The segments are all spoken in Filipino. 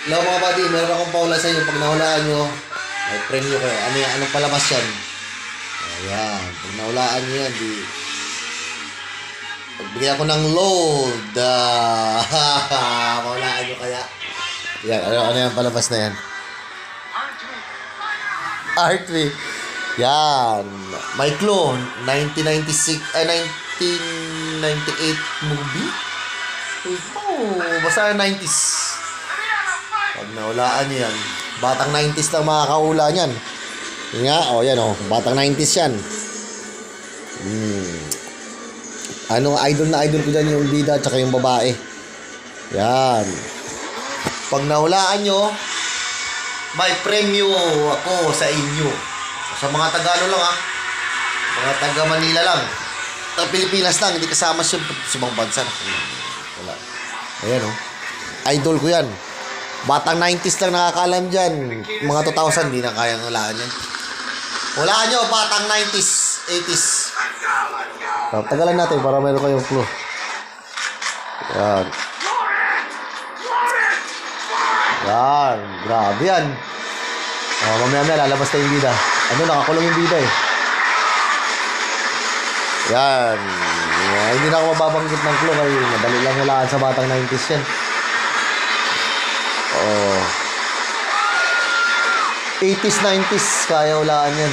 Hello mga buddy, meron akong paula sa inyo. Pag nahulaan nyo, may premyo kayo. Ano yan? Anong palabas yan? Ayan. Pag nahulaan nyo yan, di... Pagbigyan ko ng load. Mahulaan nyo kaya. Yan. Ano yan palabas na yan? Artway. Yan. May clue. 1998 movie? Oh, basta 90s. Pag nahulaan nyo yan, batang 90s lang makakaula niyan. Yun nga, yan batang 90s yan. Idol na idol ko dyan yung bida at saka yung babae. Yan. Pag nahulaan nyo, may premyo ako sa inyo. Sa mga Tagalog lang mga taga Manila lang. Pilipinas lang, hindi kasama sa ibang bansa. Wala. Ayan idol ko yan. Batang 90s lang nakakaalam dyan. Mga 2000, hindi na kayang hulaan yan. Hulaan nyo, batang 90s, 80s. Tagalan natin para meron kayong clue. Yan. Yan. Grabe yan. Mamaya lalabas na yung bida. Nakakulong yung bida Yan. Hindi na ako mababanggit ng clue kasi madali lang hulaan sa batang 90s yan. 80s, 90s, kaya hulaan yan.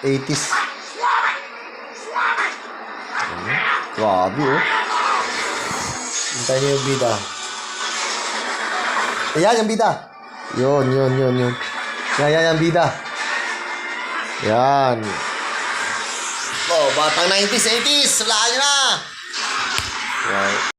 80s. Grabe Hintayin nyo yung bida. Ayan yung bida. Yun. Yan yung bida. Yan. Batang 90s, 80s. Hulaan nyo na. Yan.